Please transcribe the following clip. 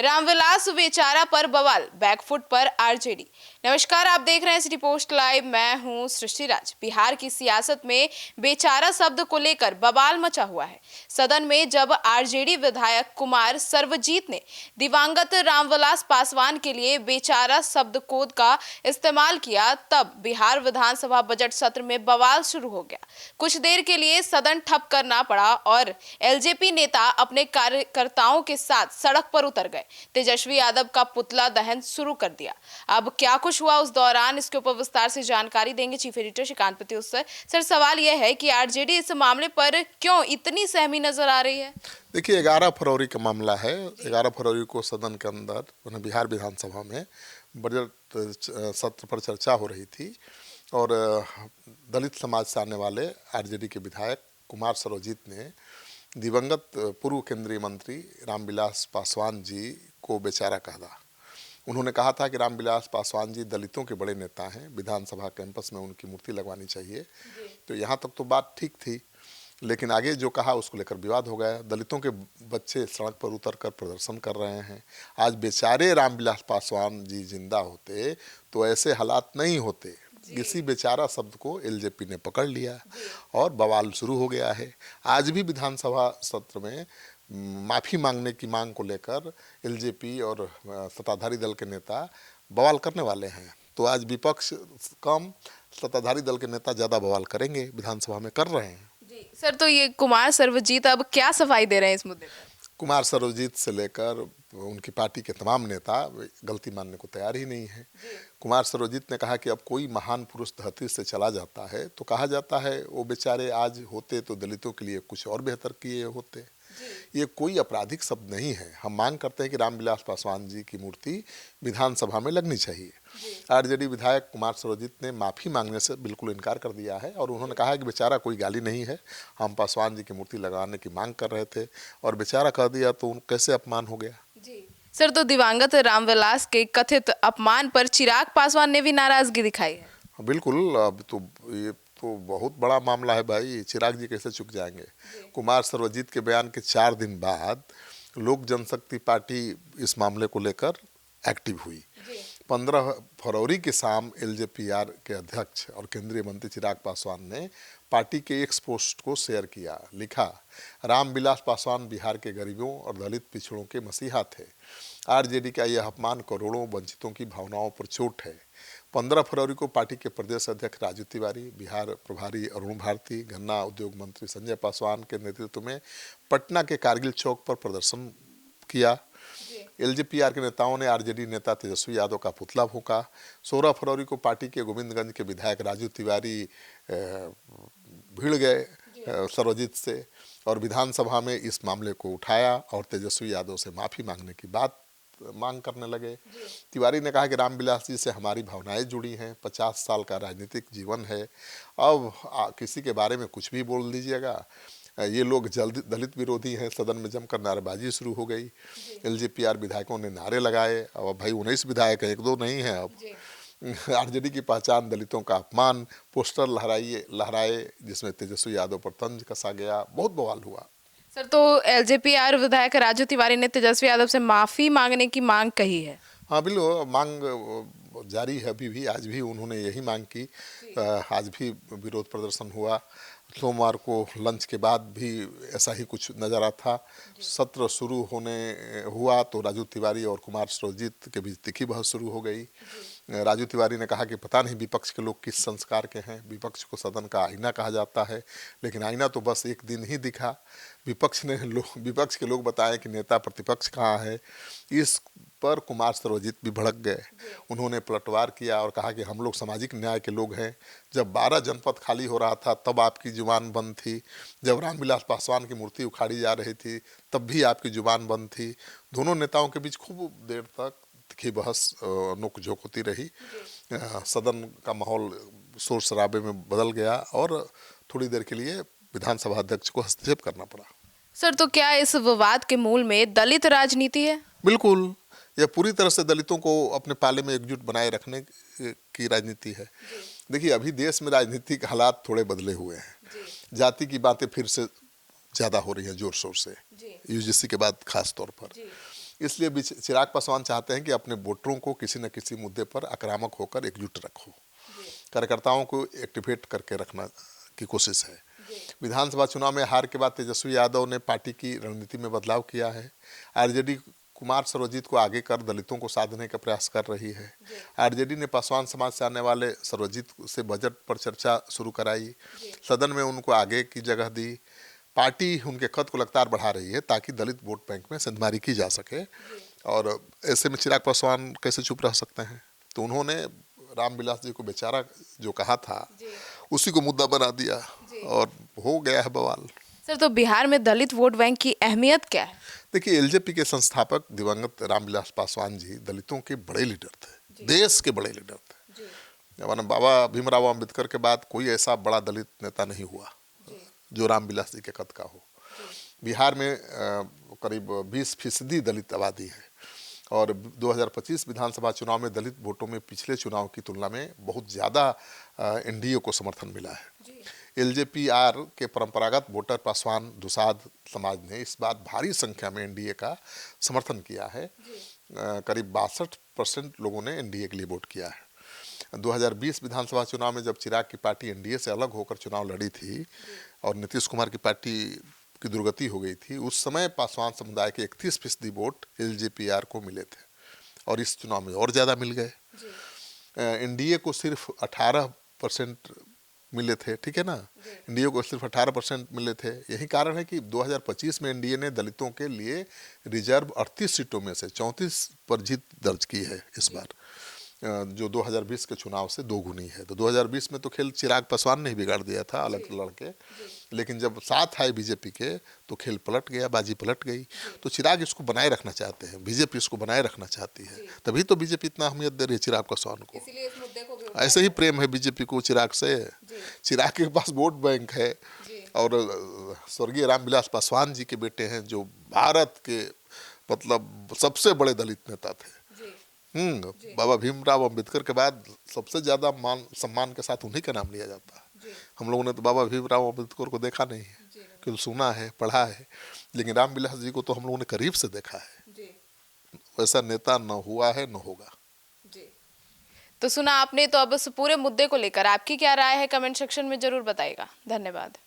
रामविलास बेचारा पर बवाल, बैकफुट पर आरजेडी। नमस्कार, आप देख रहे हैं सिटी पोस्ट लाइव। मैं हूं सृष्टि राज। बिहार की सियासत में बेचारा शब्द को लेकर बवाल मचा हुआ है। सदन में जब आरजेडी विधायक कुमार सर्वजीत ने दिवंगत रामविलास पासवान के लिए बेचारा शब्द कोड का इस्तेमाल किया, तब बिहार विधानसभा बजट सत्र में बवाल शुरू हो गया। कुछ देर के लिए सदन ठप करना पड़ा और एलजेपी नेता अपने कार्यकर्ताओं के साथ सड़क पर उतर गए। तेजस्वी यादव का पुतला दहन शुरू कर दिया। अब क्या कुछ हुआ उस दौरान, इसके ऊपर विस्तार से जानकारी देंगे chief editor Shrikant Pratyush sir. Sir, सवाल यह है कि आरजेडी इस मामले पर क्यों इतनी सहमी नजर आ रही है? देखिए, 11 फरवरी का मामला है। 11 फरवरी को सदन के अंदर बिहार विधानसभा में बजट सत्र पर चर्चा हो रही थी और दलित समाज से आने वाले आरजेडी के विधायक कुमार सर्वजीत ने दिवंगत पूर्व केंद्रीय मंत्री रामविलास पासवान जी को बेचारा कहा। उन्होंने कहा था कि रामविलास पासवान जी दलितों के बड़े नेता हैं, विधानसभा कैंपस में उनकी मूर्ति लगवानी चाहिए। तो यहाँ तक तो बात ठीक थी, लेकिन आगे जो कहा उसको लेकर विवाद हो गया। दलितों के बच्चे सड़क पर उतरकर प्रदर्शन कर रहे हैं। आज बेचारे रामविलास पासवान जी जिंदा होते तो ऐसे हालात नहीं होते। इसी बेचारा शब्द को एलजेपी ने पकड़ लिया और बवाल शुरू हो गया है। आज भी विधानसभा सत्र में माफ़ी मांगने की मांग को लेकर एलजेपी और सत्ताधारी दल के नेता बवाल करने वाले हैं। तो आज विपक्ष कम, सत्ताधारी दल के नेता ज़्यादा बवाल करेंगे, विधानसभा में कर रहे हैं। जी सर, तो ये कुमार सर्वजीत अब क्या सफाई दे रहे हैं इस मुद्दे पर? कुमार सर्वजीत से लेकर उनकी पार्टी के तमाम नेता गलती मानने को तैयार ही नहीं है। कुमार सर्वजीत ने कहा कि अब कोई महान पुरुष धरती से चला जाता है तो कहा जाता है वो बेचारे आज होते तो दलितों के लिए कुछ और बेहतर किए होते। ये कोई आपराधिक शब्द नहीं है। हम मांग करते हैं कि रामविलास पासवान जी की मूर्ति विधानसभा में लगनी चाहिए। आरजेडी विधायक कुमार सर्वजीत ने माफ़ी मांगने से बिल्कुल इनकार कर दिया है और उन्होंने कहा है कि बेचारा कोई गाली नहीं है, हम पासवान जी की मूर्ति लगाने की मांग कर रहे थे और बेचारा कह दिया तो कैसे अपमान हो गया। जी सर, तो दिवंगत रामविलास के कथित अपमान पर चिराग पासवान ने भी नाराजगी दिखाई है। बिल्कुल, अब तो ये तो बहुत बड़ा मामला है भाई, चिराग जी कैसे चुक जाएंगे। कुमार सर्वजीत के बयान के 4 दिन बाद लोक जनशक्ति पार्टी इस मामले को लेकर एक्टिव हुई। 15 फरवरी की शाम एलजेपीआर के अध्यक्ष और केंद्रीय मंत्री चिराग पासवान ने पार्टी के एक पोस्ट को शेयर किया। लिखा, रामविलास पासवान बिहार के गरीबों और दलित पिछड़ों के मसीहा थे। आरजेडी का यह अपमान करोड़ों वंचितों की भावनाओं पर चोट है। 15 फरवरी को पार्टी के प्रदेश अध्यक्ष राजू तिवारी, बिहार प्रभारी अरुण भारती, गन्ना उद्योग मंत्री संजय पासवान के नेतृत्व में पटना के कारगिल चौक पर प्रदर्शन किया। एलजेपीआर के नेताओं ने आरजेडी नेता तेजस्वी यादव का पुतला फूंका। 16 फरवरी को पार्टी के गोविंदगंज के विधायक राजू तिवारी भिड़ गए सर्वजीत से और विधानसभा में इस मामले को उठाया और तेजस्वी यादव से माफ़ी मांगने की बात मांग करने लगे। तिवारी ने कहा कि रामविलास जी से हमारी भावनाएं जुड़ी हैं, 50 साल का राजनीतिक जीवन है, अब किसी के बारे में कुछ भी बोल दीजिएगा। ये लोग जल्द दलित विरोधी हैं। सदन में जमकर नारेबाजी शुरू हो गई। एलजेपीआर विधायकों ने नारे लगाए। अब भाई 19 विधायक हैं, 1-2 नहीं हैं। अब आरजेडी की पहचान दलितों का अपमान, पोस्टर लहराए जिसमें तेजस्वी यादव पर तंज कसा गया। बहुत बवाल हुआ। सर, तो एलजेपीआर विधायक राजू तिवारी ने तेजस्वी यादव से माफी मांगने की मांग कही है। हाँ बिल्कुल, मांग जारी है अभी भी। आज भी उन्होंने यही मांग की। आज भी विरोध प्रदर्शन हुआ। सोमवार को लंच के बाद भी ऐसा ही कुछ नज़र आता था। सत्र शुरू होने हुआ तो राजू तिवारी और कुमार सर्वजीत के बीच तीखी बहस शुरू हो गई। राजू तिवारी ने कहा कि पता नहीं विपक्ष के लोग किस संस्कार के हैं। विपक्ष को सदन का आईना कहा जाता है, लेकिन आईना तो बस एक दिन ही दिखा। विपक्ष के लोग बताएं कि नेता प्रतिपक्ष कहाँ है। इस पर कुमार सर्वजीत भी भड़क गए। उन्होंने पलटवार किया और कहा कि हम लोग सामाजिक न्याय के लोग हैं। जब 12 जनपद खाली हो रहा था तब आपकी जुबान बंद थी। जब रामविलास पासवान की मूर्ति उखाड़ी जा रही थी तब भी आपकी जुबान बंद थी। दोनों नेताओं के बीच खूब देर तक तीखी बहस नोक-झोंक होती रही। सदन का माहौल शोर शराबे में बदल गया और थोड़ी देर के लिए विधानसभा अध्यक्ष को हस्तक्षेप करना पड़ा। सर, तो क्या इस विवाद के मूल में दलित राजनीति है? बिल्कुल, यह पूरी तरह से दलितों को अपने पाले में एकजुट बनाए रखने की राजनीति है। देखिए, अभी देश में राजनीतिक हालात थोड़े बदले हुए हैं। जाति की बातें फिर से ज़्यादा हो रही हैं जोर शोर से, यूजीसी के बाद खास तौर पर। इसलिए भी चिराग पासवान चाहते हैं कि अपने वोटरों को किसी न किसी मुद्दे पर आक्रामक होकर एकजुट रखो, कार्यकर्ताओं को एक्टिवेट करके रखना की कोशिश है। विधानसभा चुनाव में हार के बाद तेजस्वी यादव ने पार्टी की रणनीति में बदलाव किया है। आरजेडी कुमार सर्वजीत को आगे कर दलितों को साधने का प्रयास कर रही है। आरजेडी ने पासवान समाज से आने वाले सर्वजीत से बजट पर चर्चा शुरू कराई, सदन में उनको आगे की जगह दी। पार्टी उनके कद को लगातार बढ़ा रही है ताकि दलित वोट बैंक में सेंधमारी की जा सके, और ऐसे में चिराग पासवान कैसे चुप रह सकते हैं। तो उन्होंने रामविलास जी को बेचारा जो कहा था उसी को मुद्दा बना दिया और हो गया है बवाल। सर, तो बिहार में दलित वोट बैंक की अहमियत क्या है? देखिए, एलजेपी के संस्थापक दिवंगत रामविलास पासवान जी दलितों के बड़े लीडर थे, देश के बड़े लीडर थे। माने बाबा भीमराव अंबेडकर के बाद कोई ऐसा बड़ा दलित नेता नहीं हुआ जो रामविलास जी के कद का हो। बिहार में करीब 20% दलित आबादी है, और 2025 विधानसभा चुनाव में दलित वोटों में पिछले चुनाव की तुलना में बहुत ज़्यादा एनडीए को समर्थन मिला है। एलजेपीआर के परंपरागत वोटर पासवान दुसाध समाज ने इस बार भारी संख्या में एनडीए का समर्थन किया है। करीब 62% लोगों ने एनडीए के लिए वोट किया है। 2020 विधानसभा चुनाव में जब चिराग की पार्टी एनडीए से अलग होकर चुनाव लड़ी थी और नीतीश कुमार की पार्टी की दुर्गति हो गई थी, उस समय पासवान समुदाय के 31% वोट एलजेपीआर को मिले थे, और इस चुनाव में और ज़्यादा मिल गए। एनडीए को सिर्फ 18% मिले थे, ठीक है ना, एनडीए को सिर्फ 18% मिले थे। यही कारण है कि 2025 में एनडीए ने दलितों के लिए रिजर्व 38 सीटों में से 34 पर जीत दर्ज की है इस बार, जो 2020 के चुनाव से दोगुनी है। तो 2020 में तो खेल चिराग पासवान ने ही बिगाड़ दिया था अलग लड़के, लेकिन जब साथ आए बीजेपी के तो खेल पलट गया, बाजी पलट गई। तो चिराग इसको बनाए रखना चाहते हैं, बीजेपी इसको बनाए रखना चाहती है, तभी तो बीजेपी इतना अहमियत दे रही है चिराग पासवान को। इसीलिए इस मुद्दे को भी ऐसे ही प्रेम है बीजेपी को चिराग से। चिराग के पास वोट बैंक है, और स्वर्गीय रामविलास पासवान जी के बेटे हैं जो भारत के मतलब सबसे बड़े दलित नेता थे। बाबा भीमराव अंबेडकर के बाद सबसे ज्यादा मान सम्मान के साथ उन्हीं का नाम लिया जाता है। हम लोगों ने तो बाबा भीमराव अंबेडकर को देखा नहीं है, केवल सुना है, पढ़ा है, लेकिन रामविलास जी को तो हम लोगों ने करीब से देखा है। वैसा नेता न हुआ है न होगा। तो सुना आपने, तो अब इस पूरे मुद्दे को लेकर आपकी क्या राय है कमेंट सेक्शन में जरूर बताइएगा। धन्यवाद।